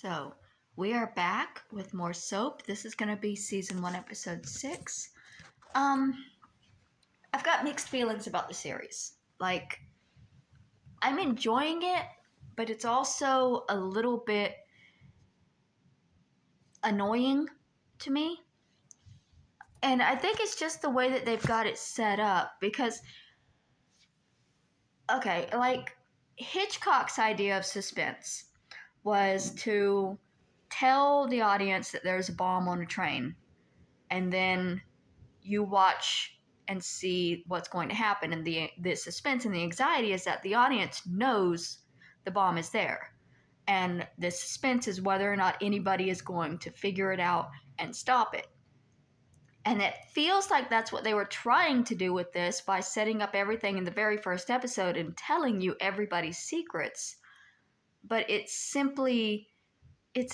So, we are back with more soap. This is going to be season 1, episode 6. I've got mixed feelings about the series. Like, I'm enjoying it, but it's also a little bit annoying to me. And I think it's just the way that they've got it set up because, okay, like, Hitchcock's idea of suspense was to tell the audience that there's a bomb on a train, and then you watch and see what's going to happen. And the suspense and the anxiety is that the audience knows the bomb is there. And the suspense is whether or not anybody is going to figure it out and stop it. And it feels like that's what they were trying to do with this by setting up everything in the very first episode and telling you everybody's secrets. But it's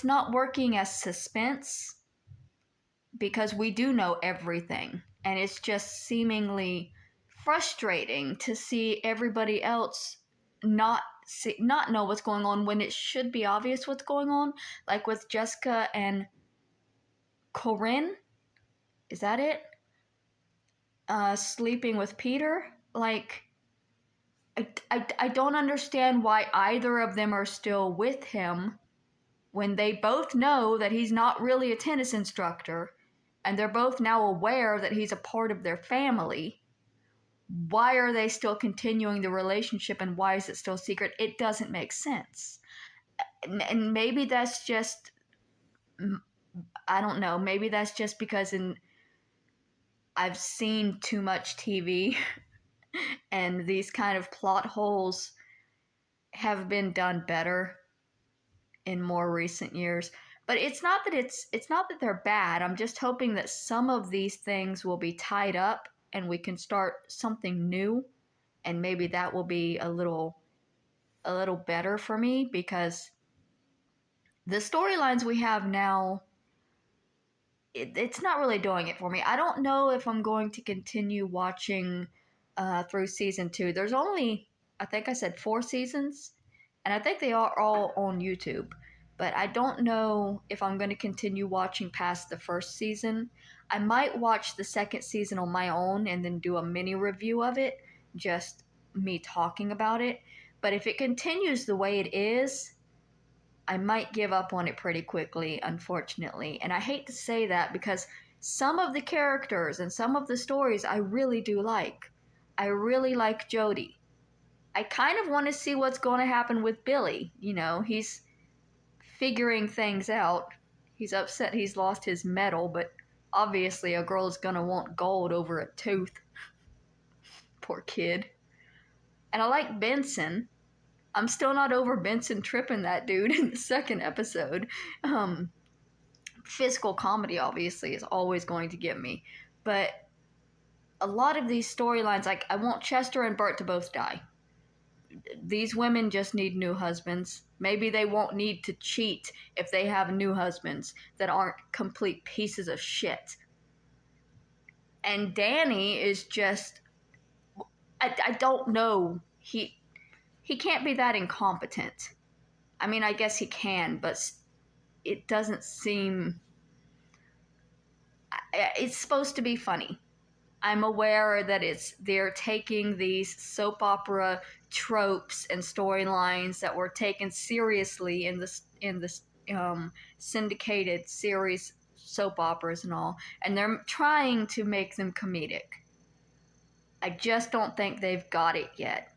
not working as suspense because we do know everything. And it's just seemingly frustrating to see everybody else not know what's going on when it should be obvious what's going on. Like with Jessica and Corinne, is that it? Sleeping with Peter. Like, I don't understand why either of them are still with him when they both know that he's not really a tennis instructor. And they're both now aware that he's a part of their family. Why are they still continuing the relationship, and why is it still secret? It doesn't make sense. And maybe that's just, I don't know, maybe that's just because I've seen too much TV and these kind of plot holes have been done better in more recent years. But it's not that they're bad. I'm just hoping that some of these things will be tied up and we can start something new, and maybe that will be a little better for me, because the storylines we have now, it's not really doing it for me. I don't know if I'm going to continue watching through season 2. There's only, I think I said 4 seasons, and I think they are all on YouTube. But I don't know if I'm going to continue watching past the first season. I might watch the second season on my own and then do a mini review of it, just me talking about it. But if it continues the way it is, I might give up on it pretty quickly, unfortunately. And I hate to say that because some of the characters and some of the stories I really do like. I really like Jody. I kind of want to see what's going to happen with Billy. You know, he's figuring things out. He's upset he's lost his medal, but obviously a girl's gonna want gold over a tooth. Poor kid. And I like Benson. I'm still not over Benson tripping that dude in the second episode. Physical comedy obviously is always going to get me, but a lot of these storylines, like, I want Chester and Bert to both die. These women just need new husbands. Maybe they won't need to cheat if they have new husbands that aren't complete pieces of shit. And Danny is just, I don't know. He can't be that incompetent. I mean, I guess he can, but it doesn't seem, it's supposed to be funny. I'm aware that they're taking these soap opera tropes and storylines that were taken seriously in the syndicated series soap operas and all, and they're trying to make them comedic. I just don't think they've got it yet.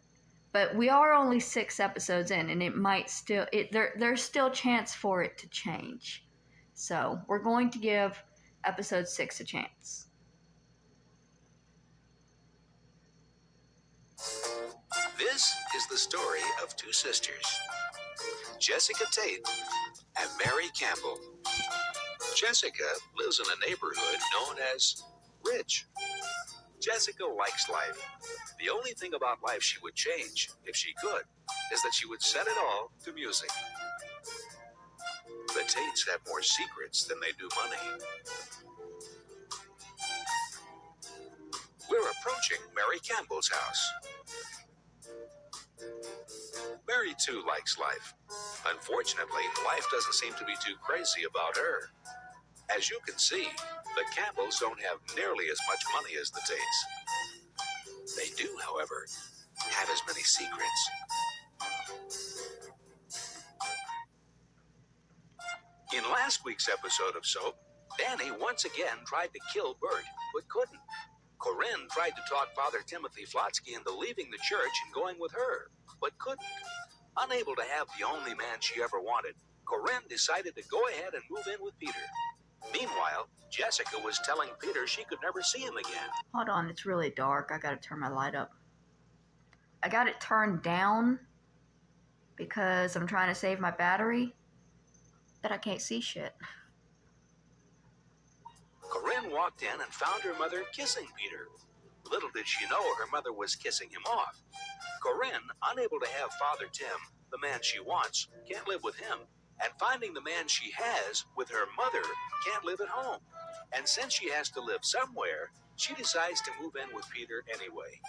But we are only 6 episodes in, and it might still, there's still chance for it to change. So we're going to give episode 6 a chance. This is the story of 2 sisters, Jessica Tate and Mary Campbell. Jessica lives in a neighborhood known as Rich. Jessica likes life. The only thing about life she would change, if she could, is that she would set it all to music. The Tates have more secrets than they do money. We're approaching Mary Campbell's house. Mary, too, likes life. Unfortunately, life doesn't seem to be too crazy about her. As you can see, the Campbells don't have nearly as much money as the Tates. They do, however, have as many secrets. In last week's episode of Soap, Danny once again tried to kill Bert, but couldn't. Corinne tried to talk Father Timothy Flotsky into leaving the church and going with her, but couldn't. Unable to have the only man she ever wanted, Corinne decided to go ahead and move in with Peter. Meanwhile, Jessica was telling Peter she could never see him again. Hold on, it's really dark. I gotta turn my light up. I got it turned down because I'm trying to save my battery, but I can't see shit. Corinne walked in and found her mother kissing Peter. Little did she know her mother was kissing him off. Corinne, unable to have Father Tim, the man she wants, can't live with him. And finding the man she has with her mother can't live at home. And since she has to live somewhere, she decides to move in with Peter anyway.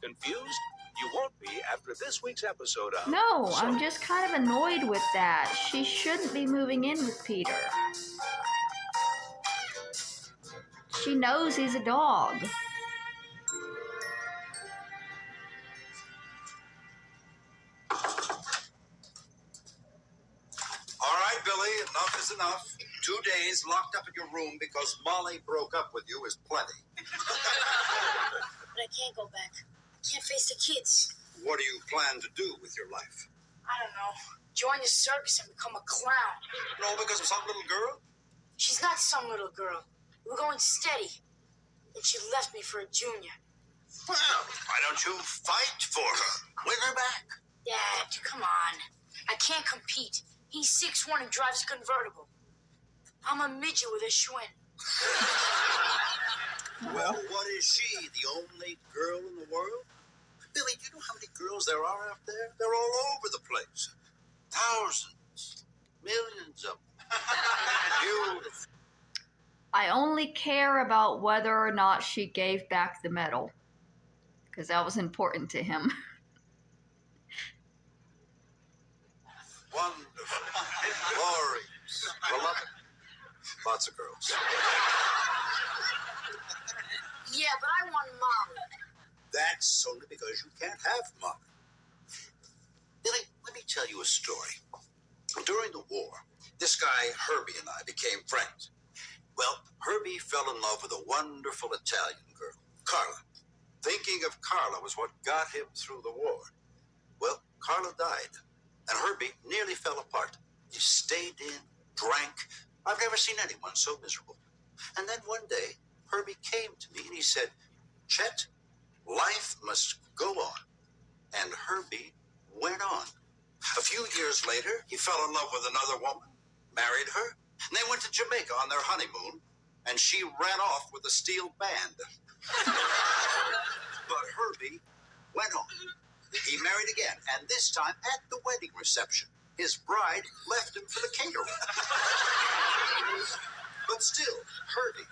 Confused? You won't be after this week's episode of No, Soap. I'm just kind of annoyed with that. She shouldn't be moving in with Peter. She knows he's a dog. All right, Billy, enough is enough. 2 days locked up in your room because Molly broke up with you is plenty. But I can't go back. I can't face the kids. What do you plan to do with your life? I don't know. Join the circus and become a clown. No, because of some little girl? She's not some little girl. We're going steady. And she left me for a junior. Well, why don't you fight for her? Win her back. Dad, come on. I can't compete. He's 6'1" and drives a convertible. I'm a midget with a Schwinn. Well, what is she, the only girl in the world? Billy, do you know how many girls there are out there? They're all over the place. Thousands. Millions of them. Beautiful. I only care about whether or not she gave back the medal, because that was important to him. Wonderful. Glorious. Beloved. Lots of girls. Yeah, but I want Molly. That's only because you can't have Molly. Billy, let me tell you a story. During the war, this guy, Herbie, and I became friends. Well, Herbie fell in love with a wonderful Italian girl, Carla. Thinking of Carla was what got him through the war. Well, Carla died, and Herbie nearly fell apart. He stayed in, drank. I've never seen anyone so miserable. And then one day, Herbie came to me and he said, Chet, life must go on. And Herbie went on. A few years later, he fell in love with another woman, married her, and they went to Jamaica on their honeymoon, and she ran off with a steel band. But Herbie went on. He married again, and this time at the wedding reception. His bride left him for the caterer. But still, Herbie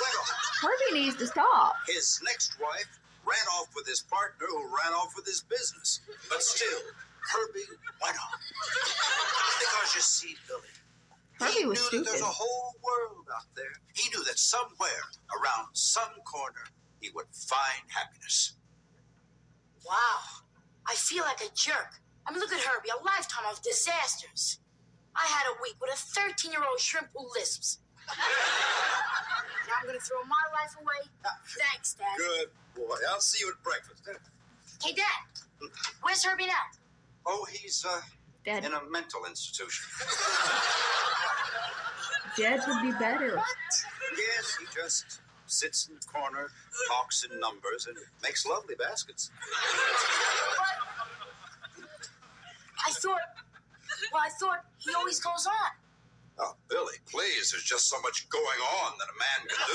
went on. Herbie needs to stop. His next wife ran off with his partner who ran off with his business. But still, Herbie went on. Because you see, Billy, Herbie he was knew that there's stupid. a whole world out there. He knew that somewhere around some corner he would find happiness. Wow. I feel like a jerk. I mean, look at Herbie, a lifetime of disasters. I had a week with a 13-year-old shrimp who lisps. Now I'm going to throw my life away? Thanks, Dad. Good boy. I'll see you at breakfast. Hey, Dad. Where's Herbie now? Oh, he's Dead. in a mental institution. Dead would be better. What? Yes, he just sits in the corner, talks in numbers, and makes lovely baskets. I thought he always goes on. Oh, Billy, please, there's just so much going on that a man can do.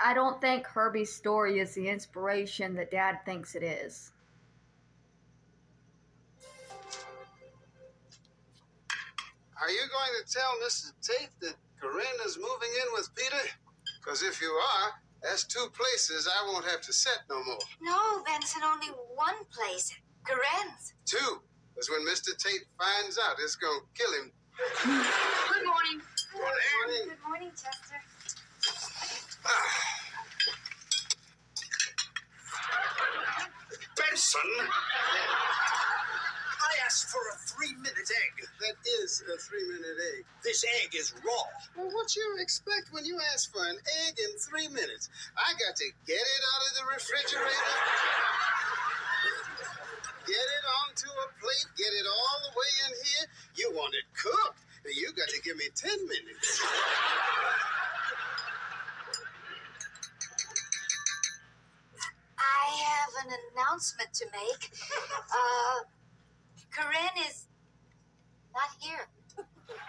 I don't think Herbie's story is the inspiration that Dad thinks it is. Are you going to tell Mrs. Tate that Corinne is moving in with Peter? Because if you are, That's two places I won't have to set no more. No, Benson, only one place. Corinne's. Two. Because when Mr. Tate finds out, it's going to kill him. Good morning. Morning. Good morning, Chester. Benson! I asked for a 3-minute egg. That is a 3-minute egg. This egg is raw. Well, what you expect when you ask for an egg in 3 minutes? I got to get it out of the refrigerator, get it onto a plate, get it all the way in here. You want it cooked, and you got to give me 10 minutes. I have an announcement to make. Corinne is not here.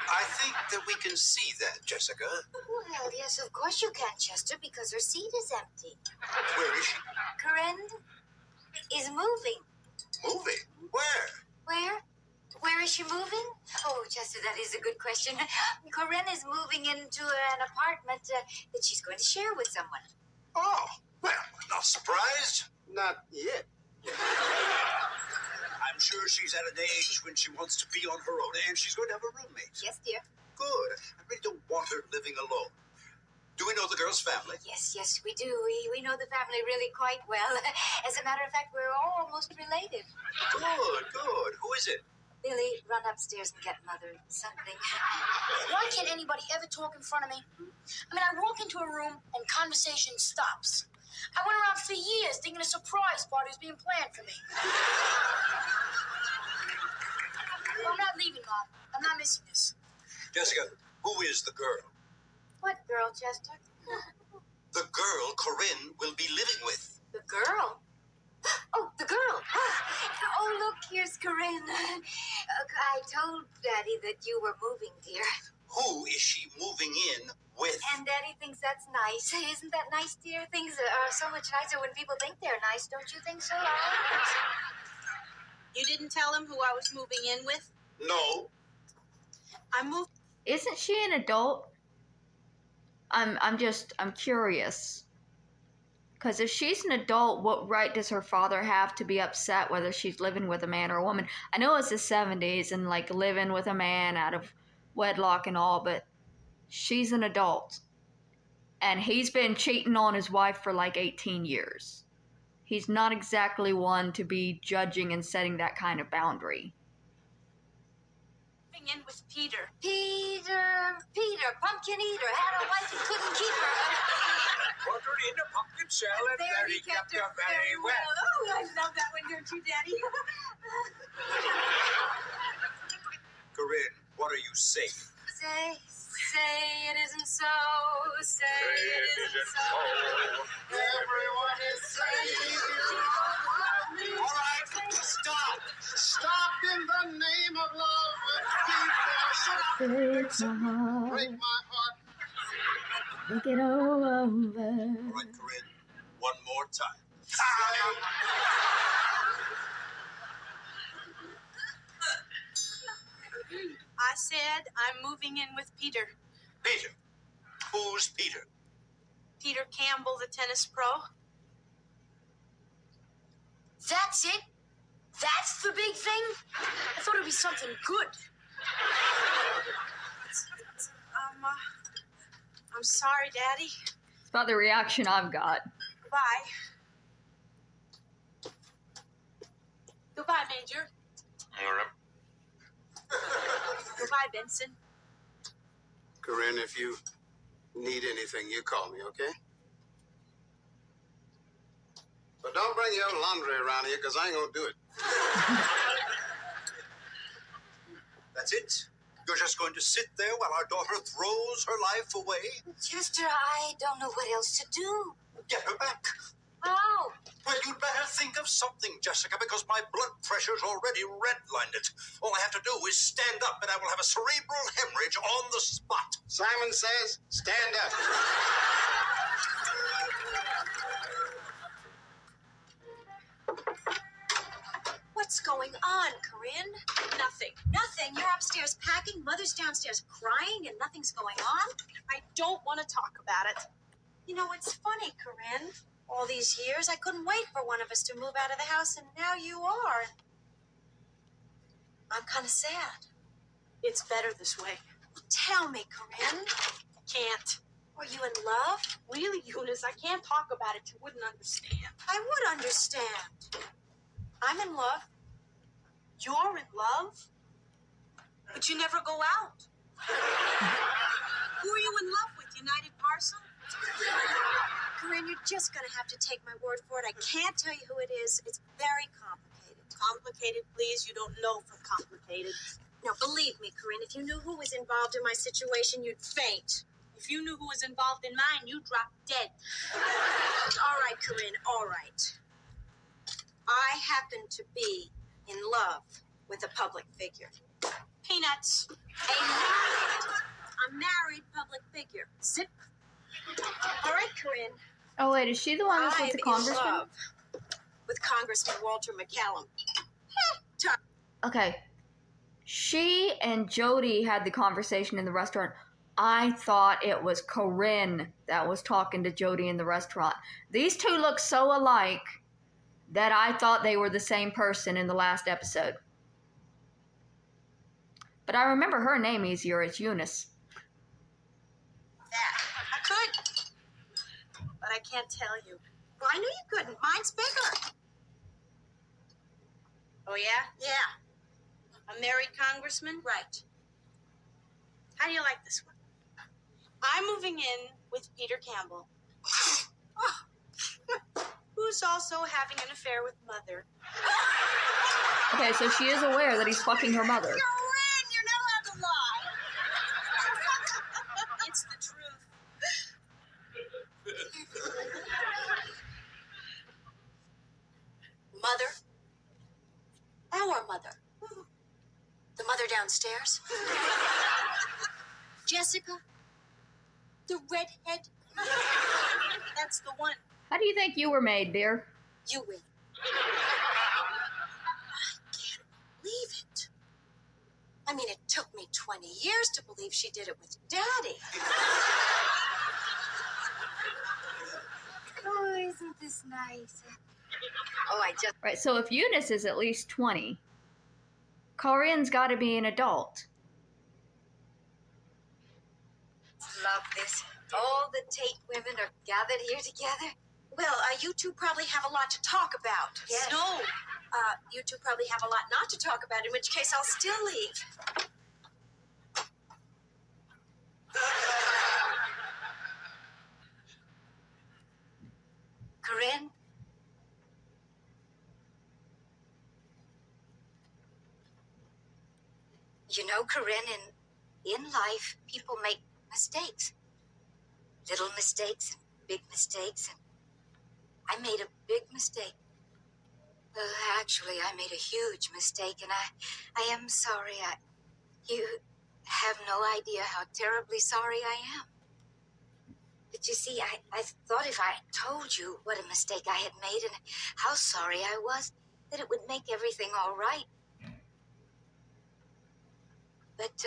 I think that we can see that, Jessica. Well, yes, of course you can, Chester, because her seat is empty. Where is she? Corinne is moving. Moving? Where? Where? Where is she moving? Oh, Chester, that is a good question. Corinne is moving into an apartment that she's going to share with someone. Oh, well, not surprised. Not yet. I'm sure she's at an age when she wants to be on her own, and she's going to have a roommate. Yes, dear. Good. I really don't want her living alone. Do we know the girl's family? Yes, we do. We know the family really quite well. As a matter of fact, we're almost related. Good. Who is it? Billy, run upstairs and get Mother something. Why can't anybody ever talk in front of me? I mean, I walk into a room and conversation stops. I went around for years thinking a surprise party was being planned for me. Well, I'm not leaving, Mom. I'm not missing this. Jessica, who is the girl? What girl, Chester? The girl Corinne will be living with. The girl? Oh, the girl. Oh, look, here's Corinne. I told Daddy that you were moving, dear. Who is she moving in with? And Daddy thinks that's nice. Isn't that nice, dear? Things are so much nicer when people think they're nice. Don't you think so? You didn't tell him who I was moving in with? No. I moved. Isn't she an adult? I'm curious. Because if she's an adult, what right does her father have to be upset whether she's living with a man or a woman? I know it's the 70s and like living with a man out of wedlock and all, but she's an adult. And he's been cheating on his wife for like 18 years. He's not exactly one to be judging and setting that kind of boundary. Moving in with Peter. Peter, pumpkin eater, had a wife and couldn't keep her. Put her in a pumpkin shell and There he kept her very well. Oh, I love that one, don't you, Daddy? Corinne, what are you saying? Say it isn't so. Say it isn't so. Everyone is saying All right, stop. stop in the name of love. Break my heart, Break my heart. make it all over. All right, Corinne, one more time. I said I'm moving in with Peter. Peter. Who's Peter? Peter Campbell, the tennis pro. That's it? That's the big thing? I thought it'd be something good. I'm sorry, Daddy. It's about the reaction I've got. Goodbye. Goodbye, Major. All right. Goodbye, Benson. Corinne, if you need anything, you call me, okay? But don't bring your laundry around here, because I ain't going to do it. That's it? You're just going to sit there while our daughter throws her life away? Chester, I don't know what else to do. Get her back. How? Well, you'd better think of something, Jessica, because my blood pressure's already redlined it. All I have to do is stand up, and I will have a cerebral hemorrhage on the spot. Simon says, stand up. What's going on, Corinne? Nothing. Nothing. You're upstairs packing, Mother's downstairs crying, and nothing's going on? I don't want to talk about it. You know, it's funny, Corinne. All these years, I couldn't wait for one of us to move out of the house, and now you are. I'm kind of sad. It's better this way. Tell me, Corinne. Can't. Are you in love? Really, Eunice, I can't talk about it. You wouldn't understand. I would understand. I'm in love. You're in love? But you never go out. Who are you in love with? United Parcel? Corinne, you're just going to have to take my word for it. I can't tell you who it is. It's very complicated. Complicated, please. You don't know from complicated. Now, believe me, Corinne, if you knew who was involved in my situation, you'd faint. If you knew who was involved in mine, you'd drop dead. All right, Corinne, all right. I happen to be in love with a public figure. Peanuts. A married public figure. Zip. All right, Corinne. Oh wait, is she the one that's with the I'm in congressman? love with Congressman Walter McCallum. Okay. She and Jody had the conversation in the restaurant. I thought it was Corinne that was talking to Jody in the restaurant. These two look so alike that I thought they were the same person in the last episode. But I remember her name easier. It's Eunice. I could, but I can't tell you. Well, I knew you couldn't. Mine's bigger. Oh, yeah? Yeah, A married congressman? right. How do you like this one? I'm moving in with Peter Campbell, who's also having an affair with Mother. Okay, so she is aware that he's fucking her mother. Corinne, you're not allowed to lie. It's the truth. Mother? Our mother. The mother downstairs? Jessica? The redhead? That's the one. How do you think you were made, dear? You win. I can't believe it. I mean, it took me 20 years to believe she did it with Daddy. Oh, isn't this nice? Oh, I just... Right, so if Eunice is at least 20, Corinne's got to be an adult. love this. All the Tate women are gathered here together. Well, you two probably have a lot to talk about. Yes. No. You two probably have a lot not to talk about, in which case I'll still leave. Corinne? You know, Corinne, in life, people make mistakes. Little mistakes and big mistakes. And I made a big mistake. Actually, I made a huge mistake, and I am sorry. You have no idea how terribly sorry I am. But you see, I thought if I told you what a mistake I had made and how sorry I was, that it would make everything all right. But,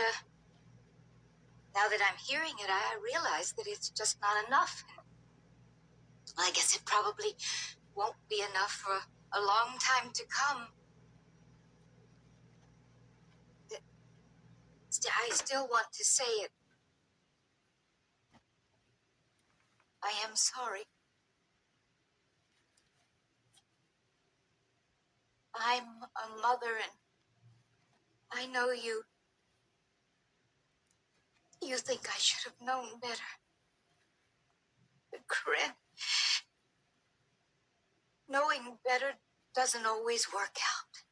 now that I'm hearing it, I realize that it's just not enough. I guess it probably won't be enough for a long time to come. I still want to say it. I am sorry. I'm a mother, and I know you think I should have known better. But Corinne, knowing better doesn't always work out.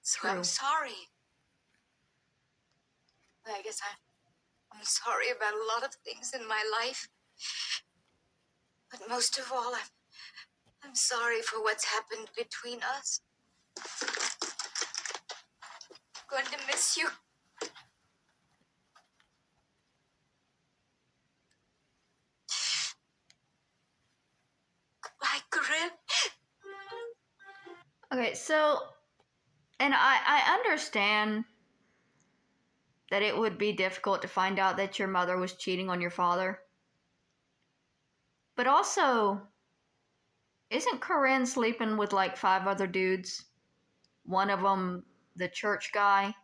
So True. I'm sorry. I guess I'm sorry about a lot of things in my life. But most of all, I'm sorry for what's happened between us. I'm going to miss you. Goodbye, Corinne. Okay, so, and I understand that it would be difficult to find out that your mother was cheating on your father. But also, isn't Corinne sleeping with like 5 other dudes? One of them, the church guy.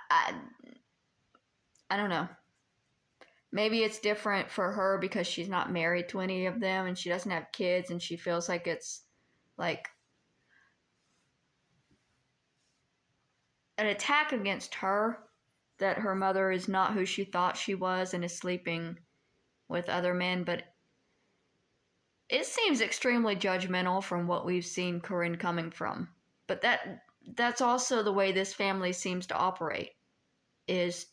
I, I don't know. Maybe it's different for her because she's not married to any of them and she doesn't have kids and she feels like it's like an attack against her that her mother is not who she thought she was and is sleeping with other men. But it seems extremely judgmental from what we've seen Corinne coming from. But that's also the way this family seems to operate, is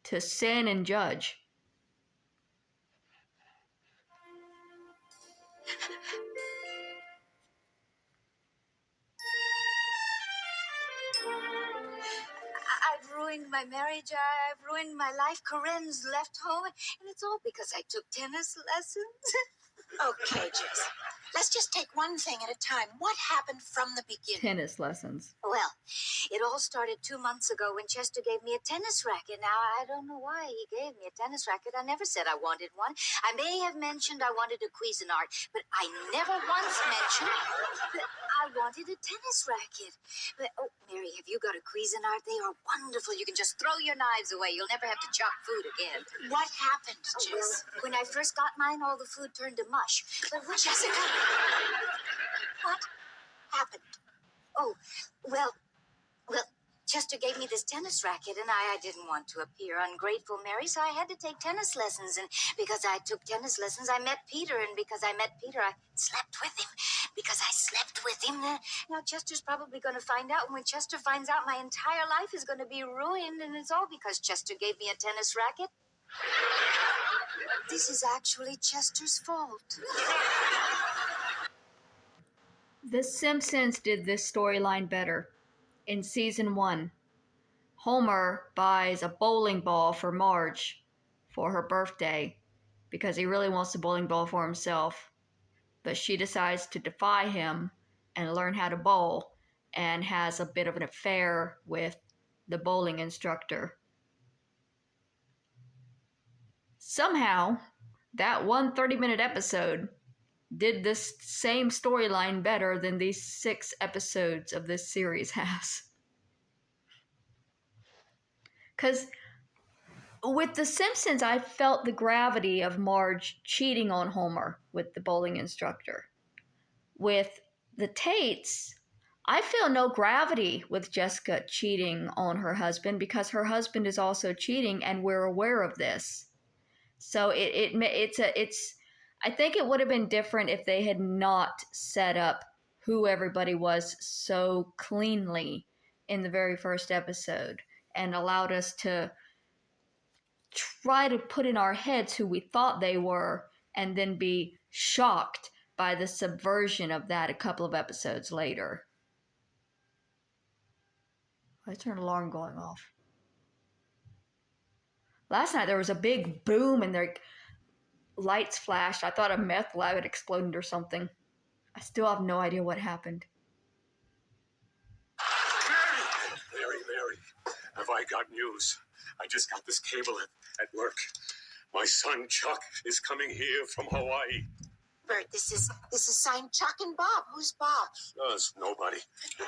to sin and judge. I've ruined my marriage. I've ruined my life. Corinne's left home, and it's all because I took tennis lessons. Okay, Jess. Let's just take one thing at a time. What happened from the beginning? Tennis lessons. Well, it all started 2 months ago when Chester gave me a tennis racket. Now, I don't know why he gave me a tennis racket. I never said I wanted one. I may have mentioned I wanted a Cuisinart, but I never once mentioned that I wanted a tennis racket. But, oh, Mary, have you got a Cuisinart? They are wonderful. You can just throw your knives away. You'll never have to chop food again. What happened, Oh, Jess? well, when I first got mine, all the food turned to mush. But when Jessica, What? happened? Oh, well, Chester gave me this tennis racket, and I didn't want to appear ungrateful, Mary, so I had to take tennis lessons. And because I took tennis lessons, I met Peter, and because I met Peter, I slept with him. Because I slept with him, now Chester's probably going to find out, and when Chester finds out, my entire life is going to be ruined, and it's all because Chester gave me a tennis racket. This is actually Chester's fault. The Simpsons did this storyline better. In season 1, Homer buys a bowling ball for Marge for her birthday because he really wants the bowling ball for himself. But she decides to defy him and learn how to bowl and has a bit of an affair with the bowling instructor. Somehow, that one 30-minute episode did this same storyline better than these 6 episodes of this series has. Because with The Simpsons, I felt the gravity of Marge cheating on Homer with the bowling instructor. With the Tates, I feel no gravity with Jessica cheating on her husband because her husband is also cheating and we're aware of this. So it's I think it would have been different if they had not set up who everybody was so cleanly in the very first episode and allowed us to try to put in our heads who we thought they were and then be shocked by the subversion of that a couple of episodes later. Why is there an alarm going off? Last night there was a big boom and their lights flashed. I thought a meth lab had exploded or something. I still have no idea what happened. Mary, have I got news? I just got this cable at work. My son Chuck is coming here from Hawaii. Bert, this is signed Chuck and Bob. Who's Bob? It's nobody. Well,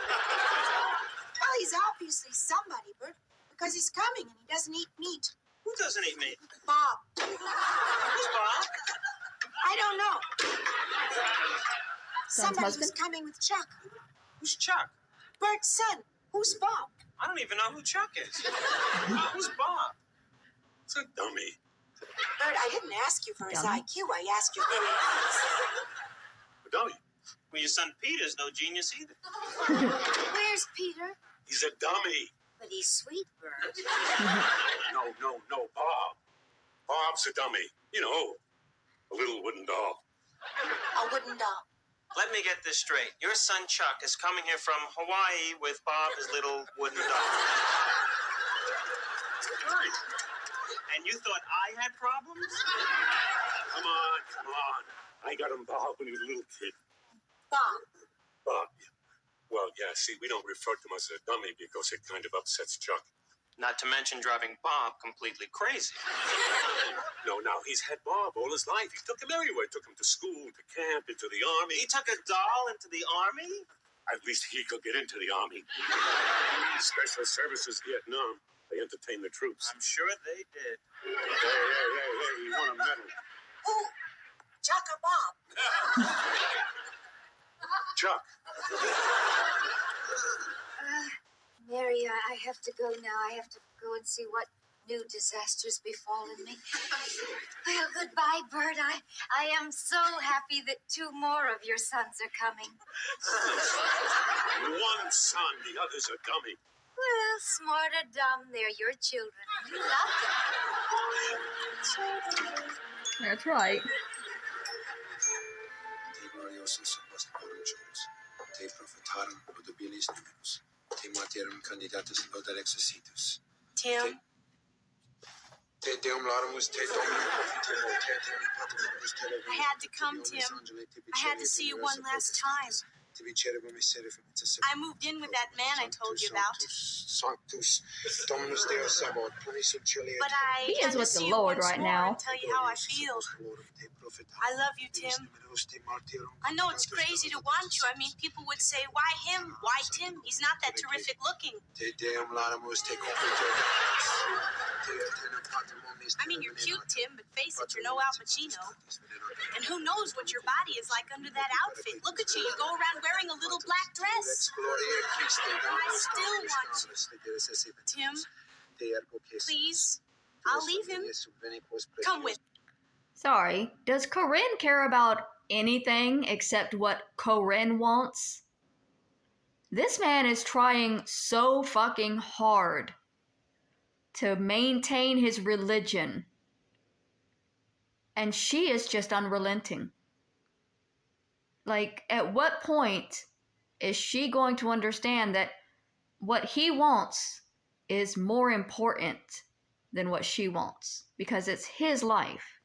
he's obviously somebody, Bert, because he's coming and he doesn't eat meat. Who doesn't eat meat? Bob. Who's Bob? I don't know. Son's Somebody was husband? coming with Chuck. Who's Chuck? Bert's son. Who's Bob? I don't even know who Chuck is. Who's Bob? It's a dummy. Bert, I didn't ask you for his Dummy? IQ. I asked you who he A dummy. Well, your son Peter's no genius either. Where's Peter? He's a dummy. But he's sweet, Bert. No, Bob. Bob's a dummy. You know, a little wooden doll. A wooden doll. Let me get this straight. Your son Chuck is coming here from Hawaii with Bob, his little wooden doll. Right. And you thought I had problems? Come on. I got him Bob when he was a little kid. Bob. Bob. Well, yeah, see, we don't refer to him as a dummy because it kind of upsets Chuck. Not to mention driving Bob completely crazy. No, now, he's had Bob all his life. He took him everywhere. Took him to school, to camp, into the army. He took a doll into the army? At least he could get into the army. Special Services Vietnam. They entertain the troops. I'm sure they did. Hey, he won a medal. Ooh, Chuck or Bob? Chuck. Mary, I have to go now. I have to go and see what new disasters befallen me. Well, goodbye, Bert. I am so happy that 2 more of your sons are coming. One son, the other's a dummy. Well, smart or dumb, they're your children. You love them. That's right. Te gloriosos los oruchos, te profetaron odobilis numerus, te materum candidatus laudae exercitus. Tim, Te deum laudamus, te dominum profitemo, te eterni patribus te I had to come, Tim. I had to see you one last time. I moved in with that man I told you about. Sanctus, Dominus Deus Sabaoth, Plenius Julia. But I He had is to with see the you Lord once right more now. and tell you how I feel. I love you, Tim. I know it's crazy to want you. I mean, people would say, why him? Why Tim? He's not that terrific looking. Te deum laudamus, te confiteor. I mean, you're cute, Tim, but face it, you're no Al Pacino. And who knows what your body is like under that outfit. Look at you, you go around wearing a little black dress. I still want you. Tim, please, I'll leave him. Come with. Sorry, does Corinne care about anything except what Corinne wants? This man is trying so fucking hard to maintain his religion, and she is just unrelenting. Like, at what point is she going to understand that what he wants is more important than what she wants? Because it's his life.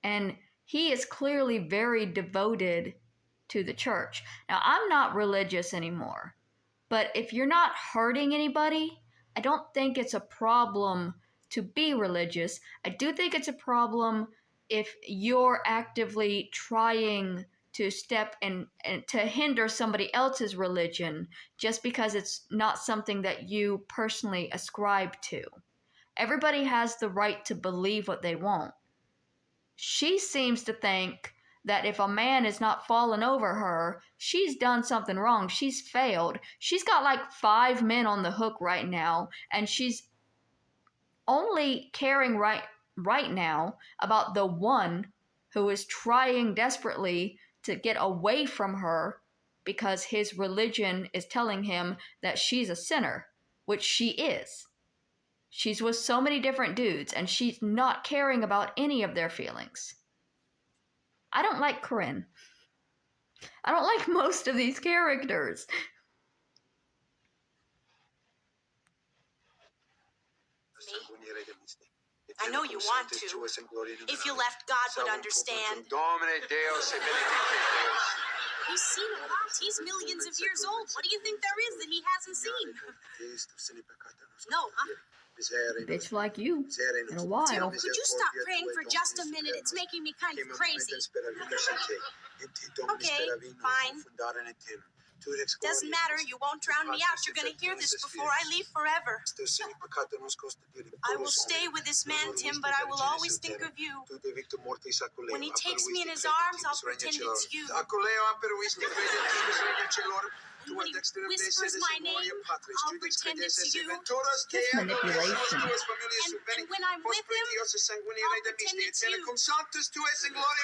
And he is clearly very devoted to the church. Now, I'm not religious anymore, but if you're not hurting anybody, I don't think it's a problem to be religious. I do think it's a problem if you're actively trying to step and to hinder somebody else's religion just because it's not something that you personally ascribe to. Everybody has the right to believe what they want. She seems to think that if a man is not falling over her, she's done something wrong. She's failed. She's got like 5 men on the hook right now, and she's only caring right now about the one who is trying desperately to get away from her because his religion is telling him that she's a sinner, which she is. She's with so many different dudes, and she's not caring about any of their feelings. I don't like Corinne. I don't like most of these characters. I know you want to. If you left, God would understand. He's seen a lot. He's millions of years old. What do you think there is that he hasn't seen? No, huh? Bitch like you in a while. Tim, could you stop praying for just a minute? It's making me kind of crazy. Okay, fine. Doesn't matter. You won't drown me out. You're going to hear this before I leave forever. I will stay with this man, Tim, but I will always think of you. When he takes me in his arms, I'll pretend it's you. And when he whispers my name, I'll pretend it's you. This manipulation. And when I'm with him, I'll pretend it's you. So that's it, Tim. All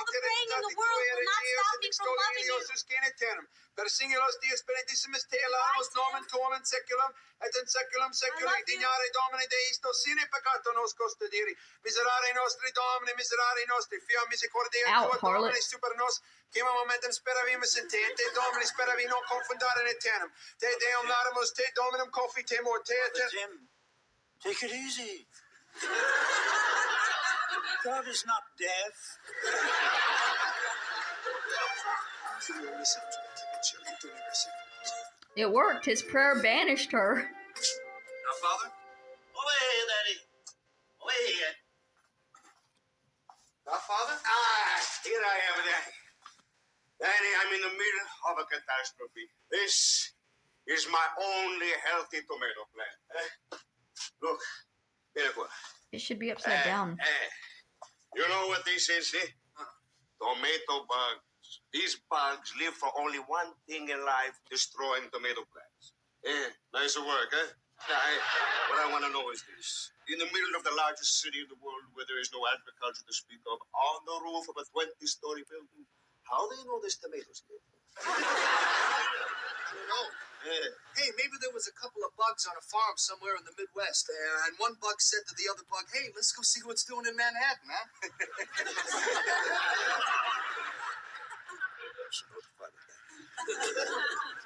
the praying in the world will not stop me from loving you. Persingelos dies benedissimus te laus nomen tuum in seculum et in seculum seculi dignare Domini Deisto sine peccato nos custodiri miserare nostri Domini miserare nostri fiam misericordia tua Domini super nos quima momentum speravimus in te Domini speravi non confundare in eternum te Deum laudamus te Dominum confitemur te Tim, take it easy. God is not deaf. It worked. His prayer banished her. Now, Father? Away, Daddy. Away here. Now, Father? Here I am, Danny. Danny, I'm in the middle of a catastrophe. This is my only healthy tomato plant. Look, here it was. It should be upside down. You know what this is, eh? Tomato bugs. These bugs live for only one thing in life, destroying tomato plants. Nice work, eh? What I want to know is this. In the middle of the largest city in the world where there is no agriculture to speak of, on the roof of a 20-story building, how do you know there's tomatoes live? I don't know. Hey, maybe there was a couple of bugs on a farm somewhere in the Midwest, and one bug said to the other bug, hey, let's go see what's doing in Manhattan, huh?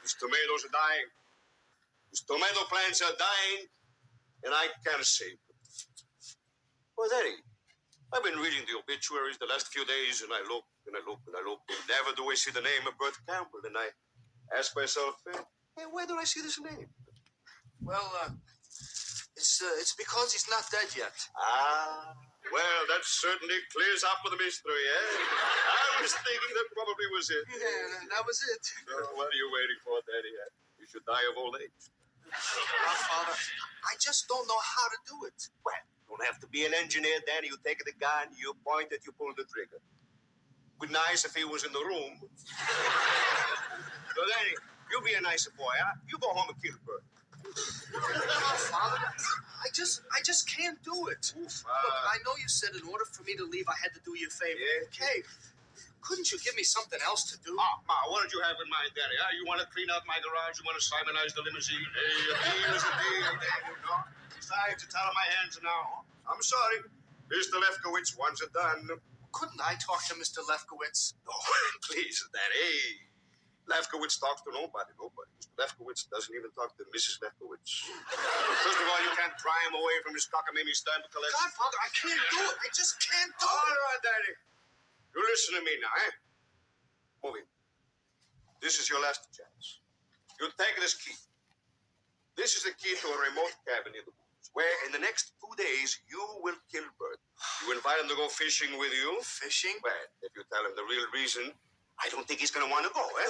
These tomatoes are dying. These tomato plants are dying, and I can't save them. Well, Daddy, I've been reading the obituaries the last few days, and I look, and I look, and I look, and never do I see the name of Bert Campbell, and I ask myself, hey, where do I see this name? Well, it's because he's not dead yet. Well, that certainly clears up the mystery, eh? I was thinking that probably was it. Yeah, that was it. So what are you waiting for, Daddy? You should die of old age. Well, Father, I just don't know how to do it. Well, you don't have to be an engineer, Danny. You take the gun, you point it, you pull the trigger. Would be nice if he was in the room. So, Danny, you be a nicer boy, huh? You go home and kill Bert. No, Father, I just can't do it. Look, I know you said in order for me to leave, I had to do you a favor. Yeah. Okay, couldn't you give me something else to do? Ma, what did you have in mind, Danny? Huh? You want to clean out my garage? You want to Simonize the limousine? Hey, a deal is a deal, Danny, no? Besides, it's out of my hands now. I'm sorry. Mr. Lefkowitz wants it done. Couldn't I talk to Mr. Lefkowitz? Oh, please, Danny. Lefkowitz talks to nobody. Mr. Lefkowitz doesn't even talk to Mrs. Lefkowitz. First of all, you can't pry him away from his cockamamie stamp collection. God, Father, I can't do it. I just can't do it. All right, Daddy. You listen to me now, eh? Move in. This is your last chance. You take this key. This is the key to a remote cabin in the woods, where in the next 2 days, you will kill Bert. You invite him to go fishing with you. Fishing? Well, if you tell him the real reason, I don't think he's going to want to go, eh?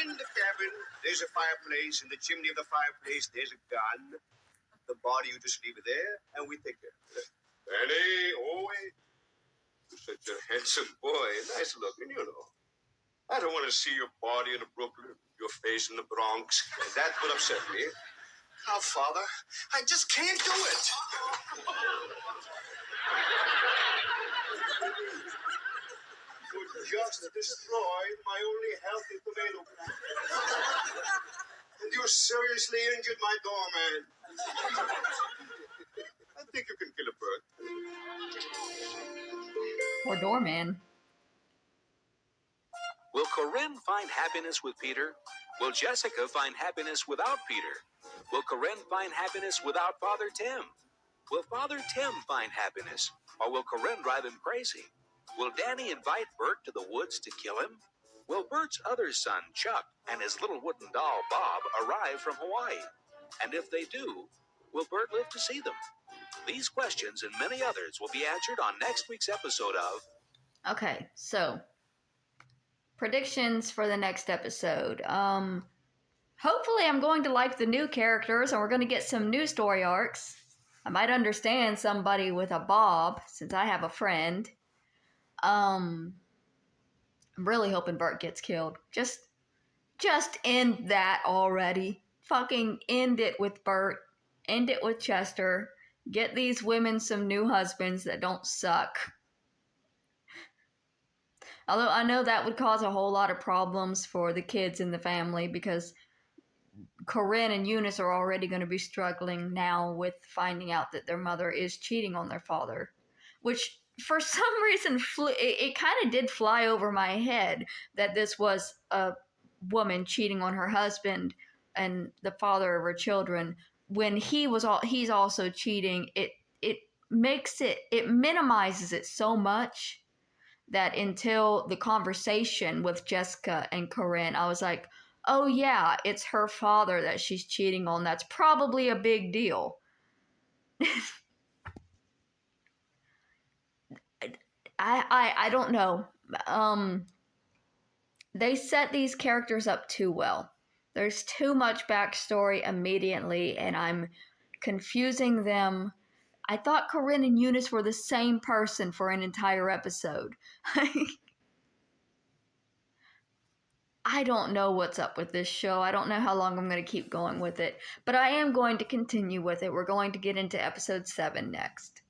In the cabin, there's a fireplace. In the chimney of the fireplace, there's a gun. The body, you just leave it there, and we take care of it. Danny, you're such a handsome boy. Nice looking, you know. I don't want to see your body in Brooklyn, your face in the Bronx. That would upset me. Oh, Father, I just can't do it. You just destroyed my only healthy tomato plant. And you seriously injured my doorman. I think you can kill a bird. Poor doorman. Will Corinne find happiness with Peter? Will Jessica find happiness without Peter? Will Corinne find happiness without Father Tim? Will Father Tim find happiness? Or will Corinne drive him crazy? Will Danny invite Bert to the woods to kill him? Will Bert's other son, Chuck, and his little wooden doll, Bob, arrive from Hawaii? And if they do, will Bert live to see them? These questions and many others will be answered on next week's episode of... Okay, so predictions for the next episode. Hopefully I'm going to like the new characters and we're going to get some new story arcs. I might understand somebody with a bob since I have a friend. I'm really hoping Bert gets killed. Just end that already. Fucking end it with Bert. End it with Chester. Get these women some new husbands that don't suck. Although I know that would cause a whole lot of problems for the kids in the family because Corinne and Eunice are already going to be struggling now with finding out that their mother is cheating on their father. Which, for some reason, it kind of did fly over my head that this was a woman cheating on her husband and the father of her children. When he's also cheating, it minimizes it so much that until the conversation with Jessica and Corinne, I was like, oh yeah, it's her father that she's cheating on. That's probably a big deal. I don't know. They set these characters up too well. There's too much backstory immediately, and I'm confusing them. I thought Corinne and Eunice were the same person for an entire episode. I don't know what's up with this show. I don't know how long I'm going to keep going with it, but I am going to continue with it. We're going to get into episode 7 next.